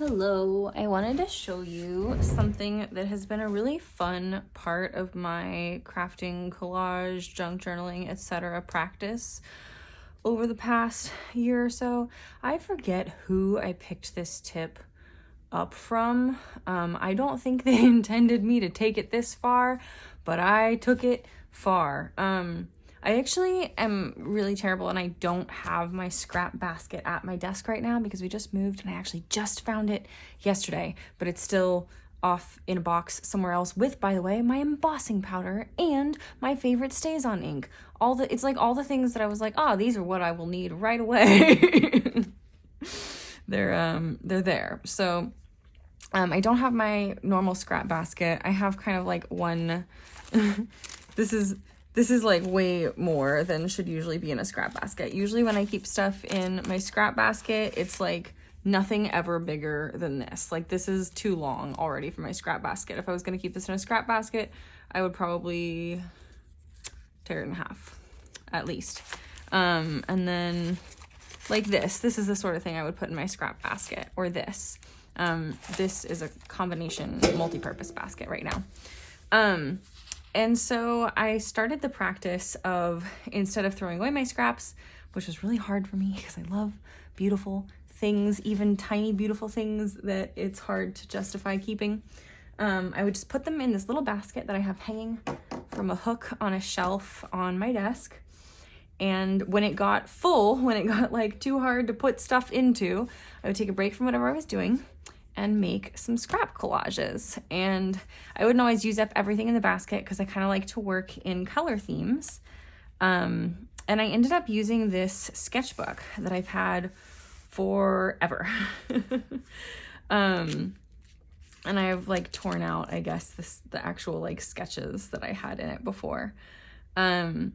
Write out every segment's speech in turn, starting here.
Hello, I wanted to show you something that has been a really fun part of my crafting, collage, junk journaling, etc. practice over the past year or so. I forget who I picked this tip up from. I don't think they intended me to take it this far, but I took it far. I actually am really terrible and I don't have my scrap basket at my desk right now because we just moved and I actually just found it yesterday, but it's still off in a box somewhere else with, by the way, my embossing powder and my favorite StazOn ink. It's like all the things that I was like, oh, these are what I will need right away. They're there. So I don't have my normal scrap basket. I have kind of like one This is like way more than should usually be in a scrap basket. Usually when I keep stuff in my scrap basket, it's like nothing ever bigger than this. Like this is too long already for my scrap basket. If I was gonna keep this in a scrap basket, I would probably tear it in half, at least. And then like this is the sort of thing I would put in my scrap basket, or this. This is a combination multi-purpose basket right now. And so I started the practice of, instead of throwing away my scraps, which was really hard for me because I love beautiful things, even tiny beautiful things that it's hard to justify keeping, I would just put them in this little basket that I have hanging from a hook on a shelf on my desk. And when it got full, when it got like too hard to put stuff into, I would take a break from whatever I was doing and make some scrap collages. And I wouldn't always use up everything in the basket because I kind of like to work in color themes. And I ended up using this sketchbook that I've had forever. And I've like torn out, I guess, the actual like sketches that I had in it before. And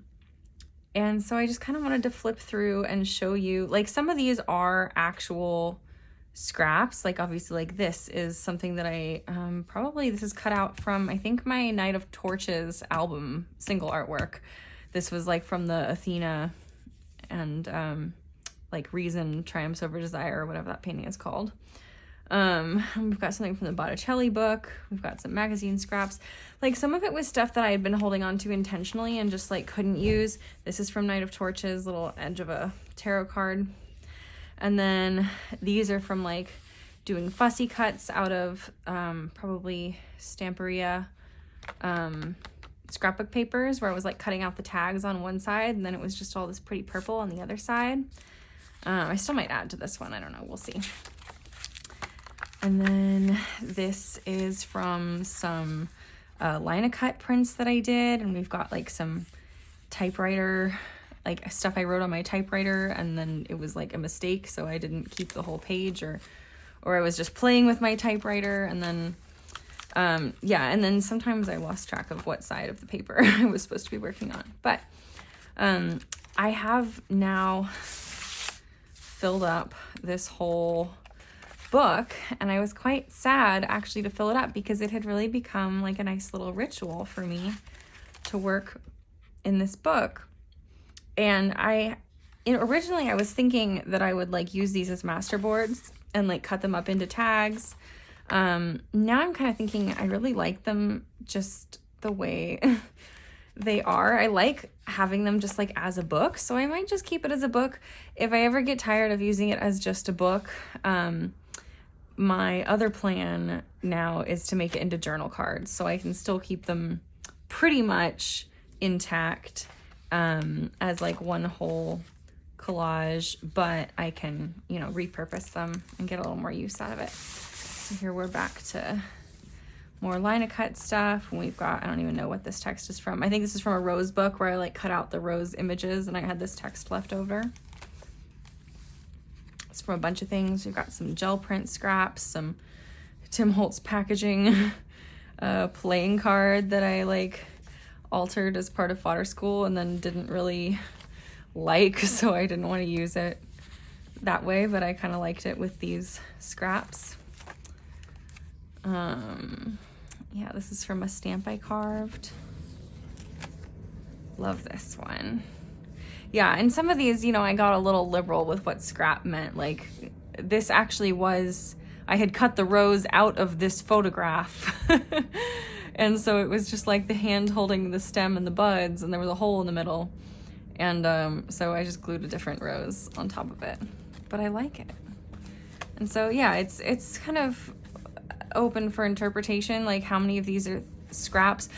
so I just kind of wanted to flip through and show you, like, some of these are actual scraps. Like obviously, like this is something that I probably, this is cut out from, I think, my Night of Torches album single artwork. This was like from the Athena and like Reason Triumphs Over Desire, or whatever that painting is called. We've got something from the Botticelli book. We've got some magazine scraps. Like some of it was stuff that I had been holding on to intentionally and just like couldn't use. This is from Night of Torches, little edge of a tarot card. And then these are from like doing fussy cuts out of probably Stamperia scrapbook papers, where I was like cutting out the tags on one side and then it was just all this pretty purple on the other side. I still might add to this one. I don't know. We'll see. And then this is from some line-a-cut prints that I did. And we've got like some typewriter, like stuff I wrote on my typewriter, and then it was like a mistake, so I didn't keep the whole page, or I was just playing with my typewriter, and then yeah, and then sometimes I lost track of what side of the paper I was supposed to be working on. But I have now filled up this whole book, and I was quite sad actually to fill it up because it had really become like a nice little ritual for me to work in this book. And originally I was thinking that I would like use these as masterboards and like cut them up into tags. Now I'm kind of thinking I really like them just the way they are. I like having them just like as a book, so I might just keep it as a book. If I ever get tired of using it as just a book, my other plan now is to make it into journal cards, so I can still keep them pretty much intact as like one whole collage, but I can, you know, repurpose them and get a little more use out of it. So here we're back to more line-a-cut stuff. And we've got, I don't even know what this text is from. I think this is from a rose book where I like cut out the rose images and I had this text left over. It's from a bunch of things. We've got some gel print scraps, some Tim Holtz packaging, playing card that I like altered as part of fodder school and then didn't really like, so I didn't want to use it that way, but I kind of liked it with these scraps. Yeah, this is from a stamp I carved. Love this one. Yeah, and some of these, you know, I got a little liberal with what scrap meant. Like this actually was, I had cut the rose out of this photograph. And so it was just like the hand holding the stem and the buds, and there was a hole in the middle. And so I just glued a different rose on top of it. But I like it. And so yeah, it's kind of open for interpretation, like how many of these are scraps.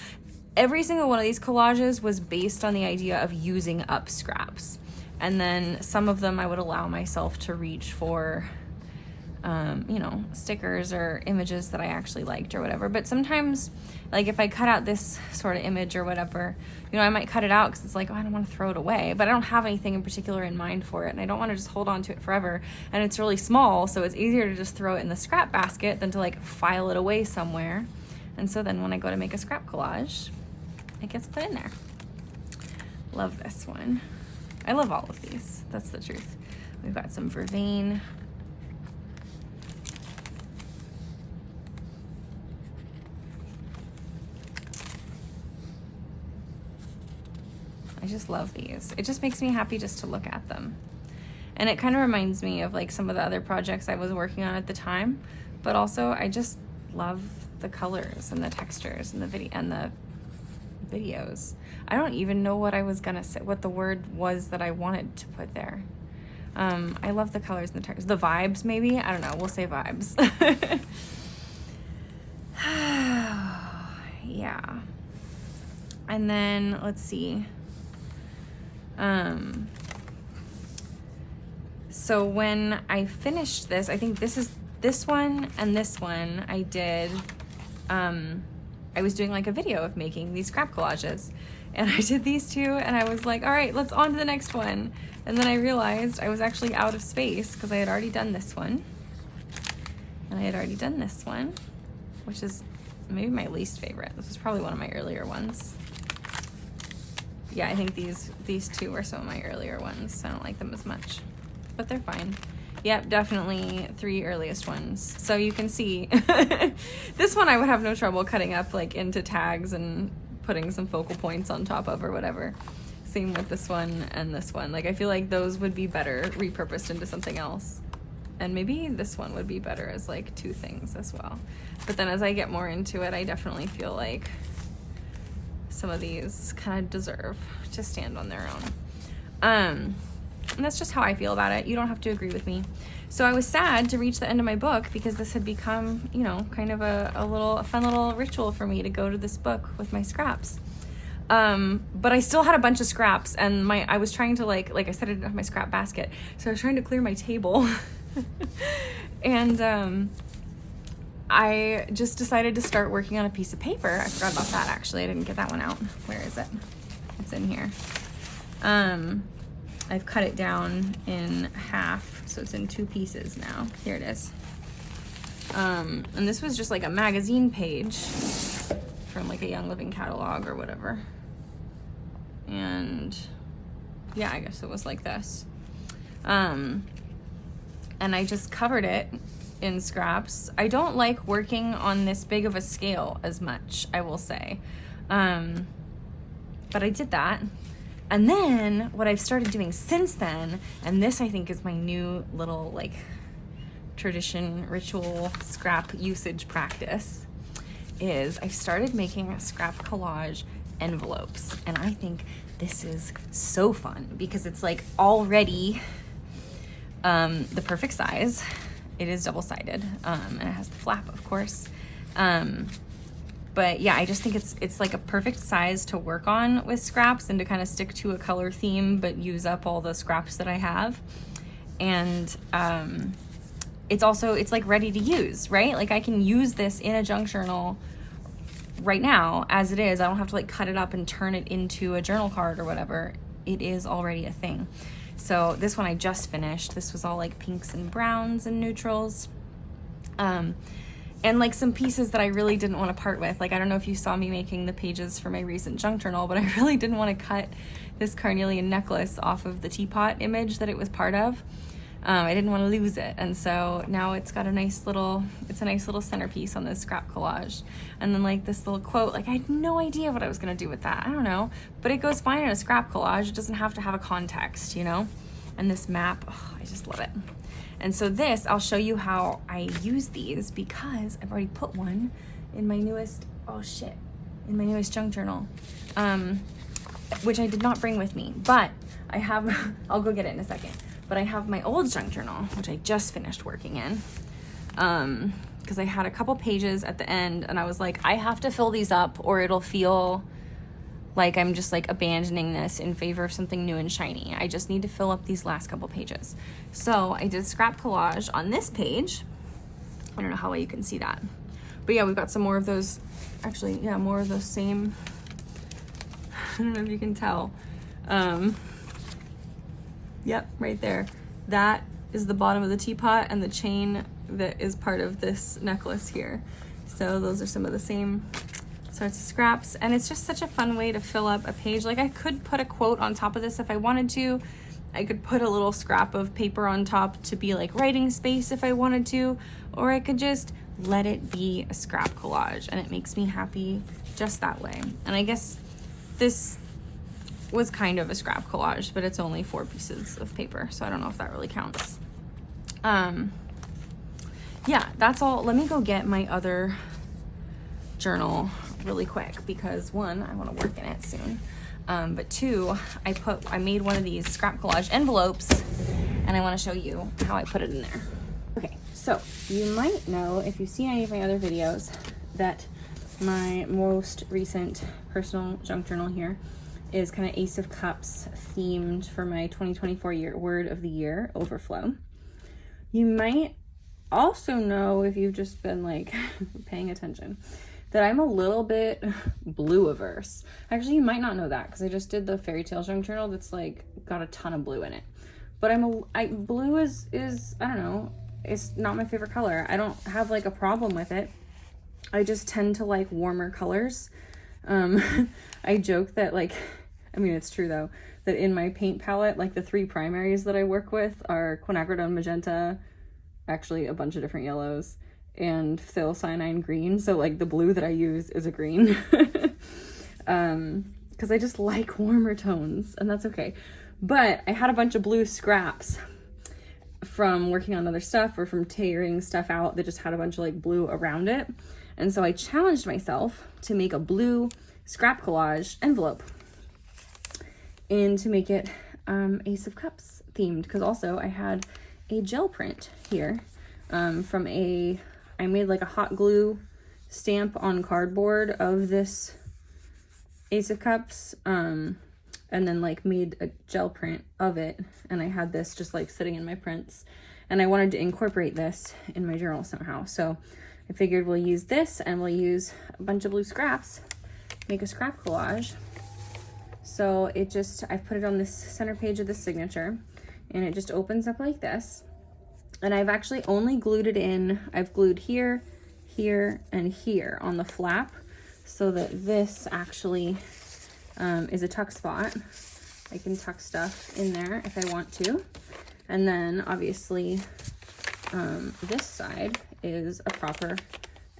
Every single one of these collages was based on the idea of using up scraps. And then some of them I would allow myself to reach for you know, stickers or images that I actually liked or whatever. But sometimes, like if I cut out this sort of image or whatever, you know, I might cut it out because it's like, oh, I don't want to throw it away, but I don't have anything in particular in mind for it, and I don't want to just hold on to it forever. And it's really small, so it's easier to just throw it in the scrap basket than to like file it away somewhere. And so then when I go to make a scrap collage, it gets put in there. Love this one. I love all of these. That's the truth. We've got some vervain. I just love these. It just makes me happy just to look at them. And it kind of reminds me of like some of the other projects I was working on at the time, but also I just love the colors and the textures and the videos. I don't even know what I was gonna say, what the word was that I wanted to put there. I love the colors and the textures. The vibes, maybe? I don't know. We'll say vibes. Yeah. And then let's see. So when I finished this, I think this one and this one I did, I was doing like a video of making these scrap collages, and I did these two, and I was like, all right, let's on to the next one. And then I realized I was actually out of space because I had already done this one, and I had already done this one, which is maybe my least favorite. This was probably one of my earlier ones. Yeah, I think these two were some of my earlier ones. I don't like them as much, but they're fine. Yep, definitely 3 earliest ones. So you can see, this one I would have no trouble cutting up like into tags and putting some focal points on top of or whatever. Same with this one and this one. Like I feel like those would be better repurposed into something else. And maybe this one would be better as like 2 things as well. But then as I get more into it, I definitely feel like some of these kind of deserve to stand on their own. And that's just how I feel about it. You don't have to agree with me. So I was sad to reach the end of my book because this had become, you know, kind of a fun little ritual for me to go to this book with my scraps. But I still had a bunch of scraps, and I was trying to like I said, I didn't have my scrap basket. So I was trying to clear my table. And I just decided to start working on a piece of paper. I forgot about that, actually. I didn't get that one out. Where is it? It's in here. I've cut it down in half, so it's in 2 pieces now. Here it is. And this was just like a magazine page from like a Young Living catalog or whatever. And yeah, I guess it was like this. And I just covered it in scraps. I don't like working on this big of a scale as much, I will say. But I did that. And then what I've started doing since then, and this I think is my new little like tradition, ritual, scrap usage practice, is I started making scrap collage envelopes. And I think this is so fun because it's like already the perfect size. It is double-sided, and it has the flap, of course. But yeah, I just think it's like a perfect size to work on with scraps and to kind of stick to a color theme, but use up all the scraps that I have. And it's like ready to use, right? Like I can use this in a junk journal right now as it is. I don't have to like cut it up and turn it into a journal card or whatever. It is already a thing. So this one I just finished. This was all like pinks and browns and neutrals. And like some pieces that I really didn't want to part with. Like, I don't know if you saw me making the pages for my recent junk journal, but I really didn't want to cut this carnelian necklace off of the teapot image that it was part of. I didn't want to lose it. And so now it's got a nice little centerpiece on this scrap collage. And then like this little quote, like I had no idea what I was going to do with that. I don't know, but it goes fine in a scrap collage. It doesn't have to have a context, you know? And this map, oh, I just love it. And so this, I'll show you how I use these because I've already put one in my newest, in my newest junk journal, which I did not bring with me, but I have, I'll go get it in a second, but I have my old junk journal, which I just finished working in, because I had a couple pages at the end and I was like, I have to fill these up or it'll feel like I'm just like abandoning this in favor of something new and shiny. I just need to fill up these last couple pages. So I did scrap collage on this page. I don't know how well you can see that. But yeah, we've got some more of those, actually, yeah, more of those same, I don't know if you can tell. Yep, right there. That is the bottom of the teapot and the chain that is part of this necklace here. So those are some of the same sorts of scraps, and it's just such a fun way to fill up a page. Like I could put a quote on top of this if I wanted to. I could put a little scrap of paper on top to be like writing space if I wanted to, or I could just let it be a scrap collage, and it makes me happy just that way. And I guess this was kind of a scrap collage, but it's only 4 pieces of paper, so I don't know if that really counts. Yeah, that's all. Let me go get my other journal really quick because 1, I want to work in it soon, but 2, I made one of these scrap collage envelopes and I want to show you how I put it in there. Okay, so you might know if you've seen any of my other videos that my most recent personal junk journal here is kind of Ace of Cups themed for my 2024 year word of the year, overflow. You might also know, if you've just been like paying attention, that I'm a little bit blue averse. Actually, you might not know that because I just did the fairy tale junk journal that's like got a ton of blue in it. But blue is I don't know, it's not my favorite color. I don't have like a problem with it. I just tend to like warmer colors. I joke that like, I mean, it's true though, that in my paint palette, like the 3 primaries that I work with are quinacridone magenta, actually a bunch of different yellows, and phthalocyanine green. So like the blue that I use is a green because I just like warmer tones, and that's okay. But I had a bunch of blue scraps from working on other stuff or from tearing stuff out that just had a bunch of like blue around it, and so I challenged myself to make a blue scrap collage envelope and to make it Ace of Cups themed, because also I had a gel print here from I made like a hot glue stamp on cardboard of this Ace of Cups, and then like made a gel print of it, and I had this just like sitting in my prints, and I wanted to incorporate this in my journal somehow. So I figured we'll use this and we'll use a bunch of blue scraps, make a scrap collage. So it just, I put it on this center page of the signature, and it just opens up like this. And I've actually only glued it in. I've glued here, here, and here on the flap so that this actually is a tuck spot. I can tuck stuff in there if I want to. And then obviously this side is a proper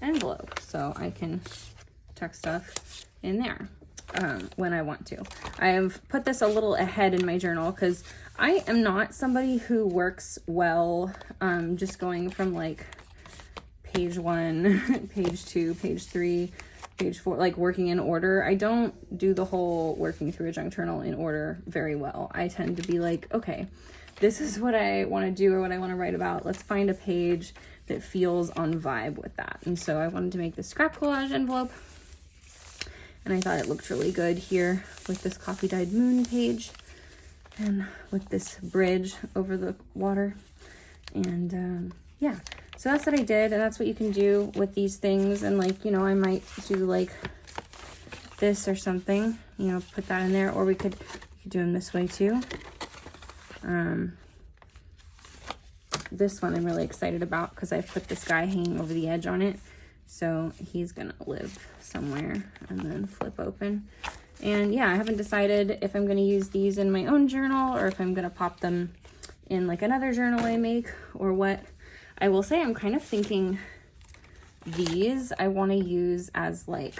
envelope, so I can tuck stuff in there when I want to. I have put this a little ahead in my journal because I am not somebody who works well just going from like page 1, page 2, page 3, page 4, like working in order. I don't do the whole working through a junk journal in order very well. I tend to be like, okay, this is what I want to do or what I want to write about. Let's find a page that feels on vibe with that. And so I wanted to make this scrap collage envelope, and I thought it looked really good here with this coffee dyed moon page and with this bridge over the water. And yeah, so that's what I did, and that's what you can do with these things. And like, you know, I might do like this or something, you know, put that in there, or we could do them this way too. This one I'm really excited about because I've put this guy hanging over the edge on it. So he's gonna live somewhere, and then flip open. And yeah, I haven't decided if I'm gonna use these in my own journal or if I'm gonna pop them in like another journal I make or what. I will say I'm kind of thinking these I want to use as like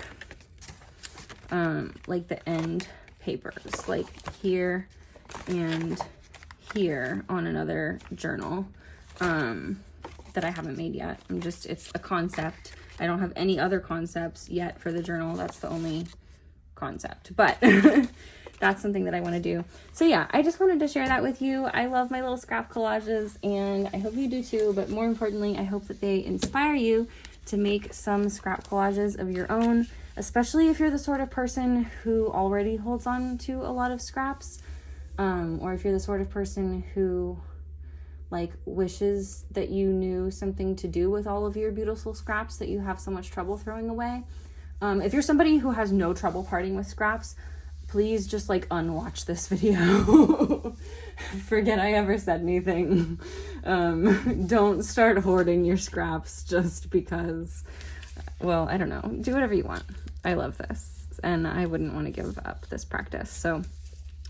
the end papers, like here and here on another journal. that I haven't made yet. It's a concept. I don't have any other concepts yet for the journal. That's the only concept, but that's something that I want to do. So yeah, I just wanted to share that with you. I love my little scrap collages, and I hope you do too, but more importantly, I hope that they inspire you to make some scrap collages of your own, especially if you're the sort of person who already holds on to a lot of scraps, or if you're the sort of person who like wishes that you knew something to do with all of your beautiful scraps that you have so much trouble throwing away. If you're somebody who has no trouble parting with scraps, please just like unwatch this video. Forget I ever said anything. Don't start hoarding your scraps just because, well, I don't know. Do whatever you want. I love this, and I wouldn't want to give up this practice. So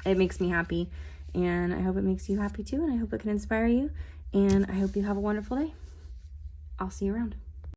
it makes me happy, and I hope it makes you happy too, and I hope it can inspire you, and I hope you have a wonderful day. I'll see you around.